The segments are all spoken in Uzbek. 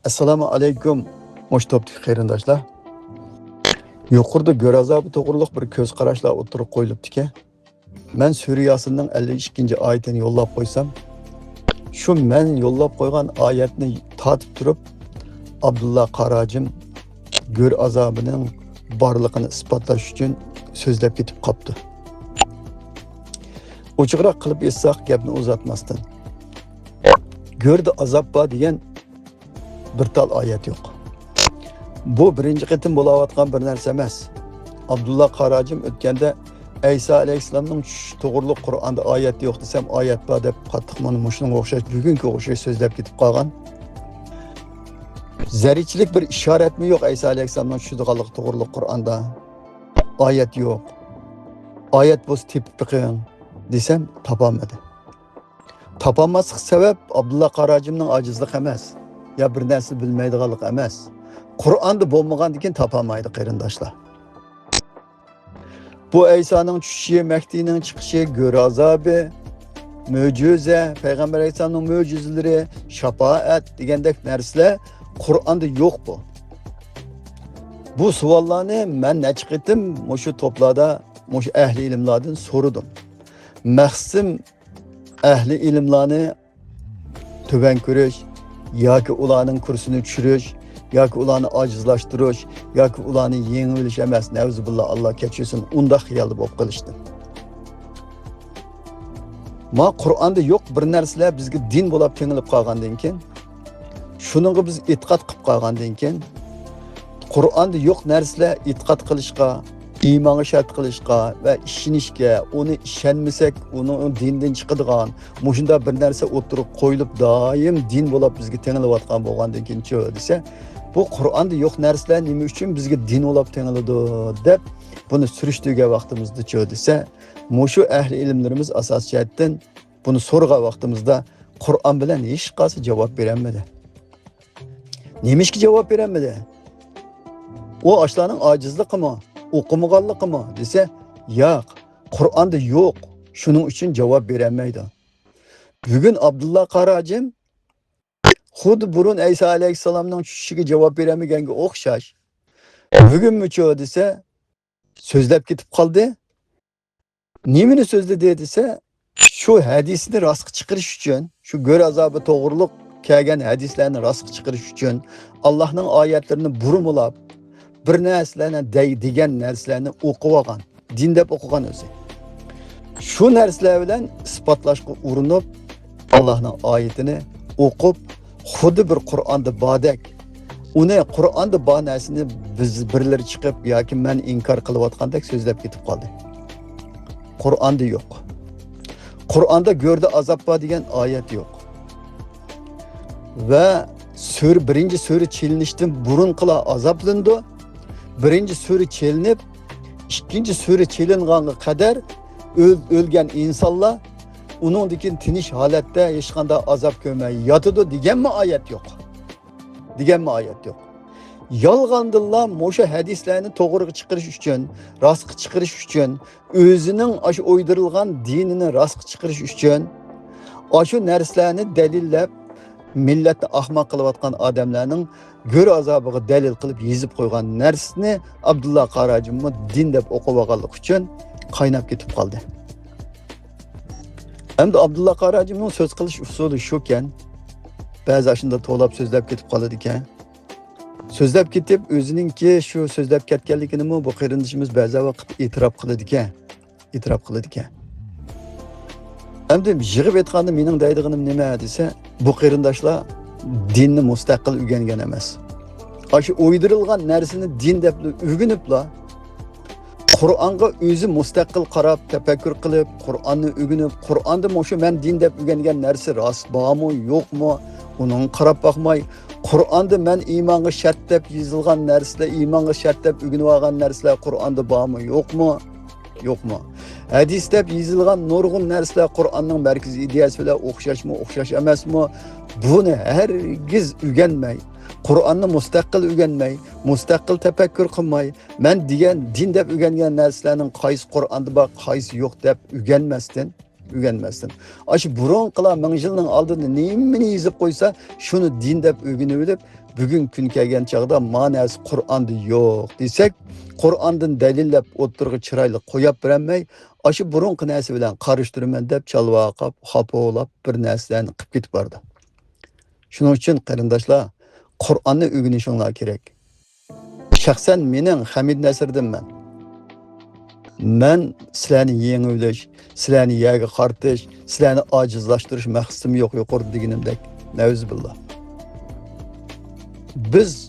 Assalomu alaykum, mushtobdagi qarindoshlar. Yuqorida go'r azobi to'g'riliq bir ko'z qarashlar o'tirib qo'yilibdi-ki, men Sura Yasinning 52-oyatini yo'llab qo'ysam, shu men yo'llab qo'ygan oyatni tatib turib, Abdulla Qarajim go'r azobining borligini isbotlash uchun so'zlab ketib qopti. Ochiqroq qilib aytsak, gapni uzatmasdan. Go'rda azob bor degan bir tal oyat yo'q. Bu birinchi qitim bo'layotgan bir narsa emas. Abdulla Qarajim o'tganda Ayso alayhissalomning to'g'riliq Qur'onda oyat yo'q desam, oyat bor deb qattiq mana shunga o'xshash bugungi o'xshash so'zlab ketib qolgan. Zarichilik bir ishoratmi yo'q Ayso alayhissalomning shudiganlik to'g'riliq Qur'onda oyat yo'q. Oyat bo'lsa tepib biqing desam topolmadi. Topolmaslik sabab Abdulla Qarajimning ojizlik emas. Ya bir narsa bilmaydiganlik emas. Qur'onda bo'lmagandan topolmaydi qarindoshlar. Bu Aysoning tushishi, Mahdining chiqishi, go'r azobi, mo'jiza, payg'ambar alayhisolamning mo'jizalari, shafaat degandek narsalar Qur'onda yo'q bu. Bu savollarni men necha qitim shu to'plarda, shu ahli ilmlardan so'radim. Maqsadim ahli ilmlarni tuban ko'rish yoki ularning kursini tushirish, yoki ularni ojizlashtirish, yoki ularni yengib olish emas. Nevzubillah, Alloh kechirsin, unda xiyolda bo'lib qolishdi. Ma Qur'onda yo'q bir narsalar bizga din bo'lib tengilib qolgandan keyin, shuningga biz e'tiqod qilib qolgandan keyin, Qur'onda yo'q narsalar e'tiqod qilishga, iymonga shart qilishga va ishonishga, uni ishonmasak, uni dindan chiqadigan, mushunda bir narsa o'tirib qo'yilib doim din bo'lib bizga tengilayotgan bo'lgandan keyin-chi desa, bu Qur'onda yo'q narsalar nima uchun bizga din bo'lib tengiladi deb buni surishtirgan vaqtimizda-chi desa, mushu ahli ilmlarimiz asos jihatdan buni so'rgan vaqtimizda Qur'on bilan hech qaysi javob berolmadi. Nimishki javob berolmadi? O ashlarning ojizligimi, o'qimaganligimi desa, yo'q, Qur'onda yo'q. Shuning uchun javob berolmaydi. Bugun Abdulla Qarajim xuddi burun Ayso alayhissalomning tushishiga javob berolmaganga o'xshash. Bugunmi-chi desa, so'zlab ketib qoldi. Nimani so'zladi desa, shu hadisni rostga chiqarish uchun, shu go'r azobi to'g'riliq kelgan hadislarni rostga chiqarish uchun Allohning oyatlarini burumlab bir narsalarni degan narsalarni o'qib olgan, din deb o'qigan o'zi. Shu narsalar bilan isbotlashga urinib, Allohning oyatini o'qib, xuddi bir Qur'onda bordek, uni Qur'onda bor narsani biz birlar chiqib yoki men inkor qilayotgandek so'zlab ketib qoldi. Qur'onda yo'q. Qur'onda go'rda azob bor degan oyat yo'q. Va birinchi sura chilinishdan burun qila azoblandi. Birinchi sura chelinib, ikkinchi sura chelinganga qadar o'lgan insonlar uningdan tinish holatda hech qanday azob ko'rmay yotadi deganmi oyat yo'q. Deganmi oyat yo'q. Yolg'ondillar o'sha hadislarni to'g'ri chiqarish uchun, rostga chiqarish uchun, o'zining o'sha o'ydirilgan dinini rostga chiqarish uchun o'sha narsalarni dalillab millatni ahmoq qilayotgan odamlarning go'r azobiga dalil qilib yezib qo'ygan narsani Abdulla Qarajimni din deb o'qib olganlik uchun qaynab ketib qoldi. Endi Abdulla Qarajimning so'z qilish usuli shukan, ba'zi shunda to'lab so'zlab ketib qoladi ekan. So'zlab ketib o'ziningki shu so'zlab ketganligini bu qarindishimiz ba'zi vaqt e'tirof qiladi ekan. E'tirof qiladi ekan. Endi yig'ib aytganda mening deydiganim nima desa, bu qarindoshlar dinni mustaqil o'rgangan emas. Shu o'ydirilgan narsani din deb o'rganiblar. Qur'onga o'zi mustaqil qarab, tafakkur qilib, Qur'onni o'rganib, Qur'onda shu men din deb o'rgangan narsa rost bormi, yo'qmi, uni qarab boqmay, Qur'onda men iymonga shart deb yozilgan narsalar, iymonga shart deb o'rganib olgan narsalar Qur'onda bormi, yo'qmi? Yo'qmi? Hadis deb yozilgan nurg'un narsalar Qur'onning markaziy ideyasi bilan o'xshashmi, o'xshash emasmi? Buni hargiz o'rganmay, Qur'onni mustaqil o'rganmay, mustaqil tafakkur qilmay, men degan din deb o'rgangan narsalarning qaysi Qur'onda bor, qaysi yo'q deb o'rganmasdan öğrenmezsin. Aşı burun kıla ming yılning oldida nimani yezib qo'ysa, shuni din deb o'rganib olib, bugun kun kelgan chog'da ma'nosi Qur'onda yo'q desak, Qur'ondan dalillab o'tirg'i chiroyli qo'yib bermay, aşı burunqi narsa bilan qarashtiraman deb chalvaqab, xapo'lab bir narsalarni qilib ketib bordi. Shuning uchun qarindoshlar, Qur'onni o'rganishinglar kerak. Shaxsan mening Hamid Nasriddinman. Men sizlarni yengib olish, sizlarni yerga qartish, sizlarni ojizlashtirish maqsadim yo'q yuqorida deganimdek. Nauzubillah. Biz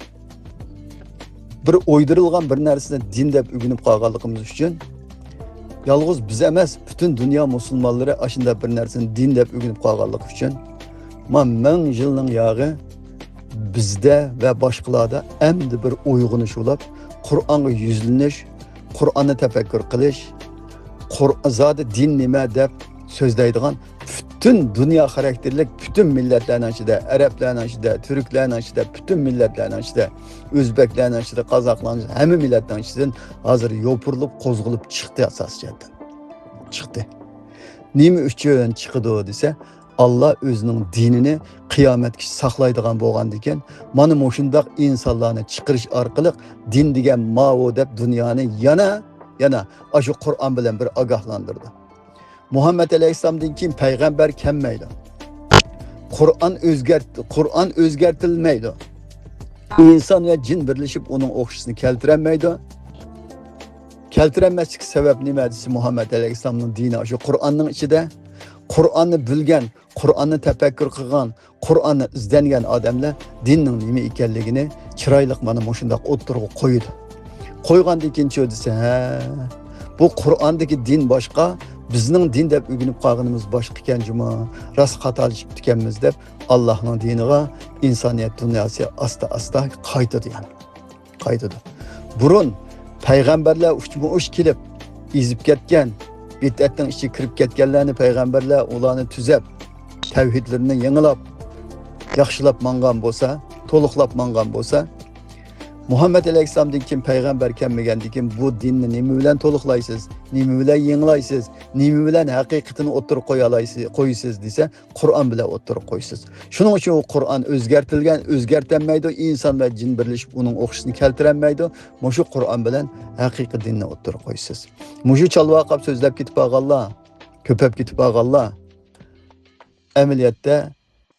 bir o'ydirilgan bir narsani din deb o'rganib qolganligimiz uchun yolg'iz biz emas, butun dunyo musulmonlari ashunda bir narsani din deb o'rganib qolganligi uchun ming yilning yog'i bizda va boshqalarda endi bir uyg'unish bo'lib, Qur'onga yuzlanish, Qur'onni tafakkur qilish, Qur'on din nima deb so'zlaydigan bütün dünya xarakterlik bütün milletlerinin içinde, Araplarning içinde, Türklarning içinde, bütün milletlerinin içinde, Özbeklarning içinde, Qozog'larning içinde, hamma milletlerning içinden hozir yopirilib, qo'zg'ilib chiqdi asosiyatdan. Chiqdi. Nima uchun chiqdi desa, Allah o'zining dinini qiyomatga saqlaydigan bo'lgan ekan, mana shundoq insonlarni chiqarish orqali din degan ma'vo deb dunyoni yana shu Qur'on bilan bir ogohlantirdi. Muhammed Aleyhisselam'dan kim peygamber kelmeydi. Kur'an özgertilmeydi. İnsan ve cin birleşip onun okşusunu keltiremeydi. Keltiremezlik sebep nima dese Muhammed Aleyhisselam'ın dini şu Kur'an'ın içinde. Kur'an'ı bilgen, Kur'an'ı tefekkür kılgan, Kur'an'ı izlengen adamlar dinin nima ekanligini chiroyliq mana shundoq o'ttirib qo'ydi. Qo'ygandan keyin chi desa, bu Kur'an'daki din boshqa, bizning din deb o'rganib qolganimiz boshqa ekan juma, rost xatolashib ekanmiz deb Allohning diniga insoniyat dunyosi asta qaytadi yani. Qaytadi. Burun payg'ambarlar uch kelib ezib ketgan, bid'atning ichiga kirib ketganlarni payg'ambarlar ularni tuzab, tavhidlarini yangilab, yaxshilab mangan bo'lsa, to'liqlab mangan bo'lsa, Muhammed Aleyhisselam'dan kim peygamber kelmegendikin kim bu dinni nima bilan to'liqlaysiz, nima bilan yanglaysiz, nima bilan haqiqatini o'ttirib qo'yasiz desa, Qur'on bilan o'ttirib qo'yasiz. Shuning uchun u Qur'on o'zgartirilmaydi, inson va jin birlashib uning o'qishini keltirolmaydi. Mushu Qur'on bilan haqiqiy dinni o'ttirib qo'yasiz. Mushu chalvaqab so'zlab ketib qolganlar, ko'pab ketib qolganlar. Amaliyotda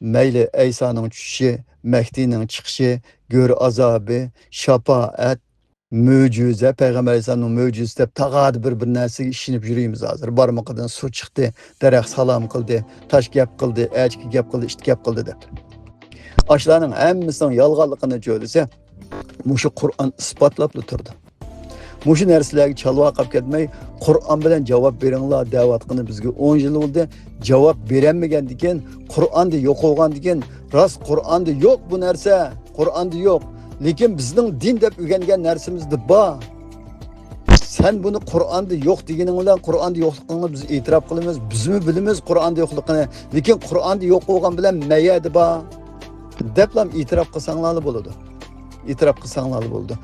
mayli Aysoning tushishi, Mehdi'nin çıkışı, gör azabı, şafaat, möcüze, Peygamber Aleyhisselam'ın möcüzesi de tağadı bir narsa işinip yürüyümüz hazır. Barmaqadan su çıktı, derek salam kıldı, taş gap kıldı, elçki gap kıldı, işte gap kıldı dedi. Aşılarının hemmisinin yalğanlığını söylese, muşu Kur'an ispatlap turdu. Muşu narsalarga chalvaqab ketmay, Qur'on bilan javob beringlar da'vatqini bizga 10 yil bo'ldi. Javob berenmegendikin, Qur'onda yo'q bo'lgandikin, rost Qur'onda yo'q bu narsa, Qur'onda yo'q. Lekin bizning din deb o'rgangan narsamizda bor. Sen bunu Qur'onda yo'q deganing bilan Qur'onda yo'qligini biz e'tirof qilamiz. Bizmi bilamiz Qur'onda yo'qligini, lekin Qur'onda yo'q bo'lgan bilan mayadi bor. Deblam e'tirof qilsanglar bo'ladi. E'tirof qilsanglar bo'ladi.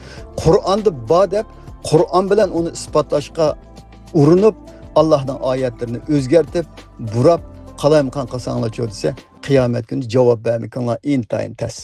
Qur'onda bor deb Qur'on bilan uni isbotlashga urinib, Allohning oyatlarini o'zgartib, burab, qalamqon qilsanglar desa, qiyomat kuni javob bermakinglar intayin tas.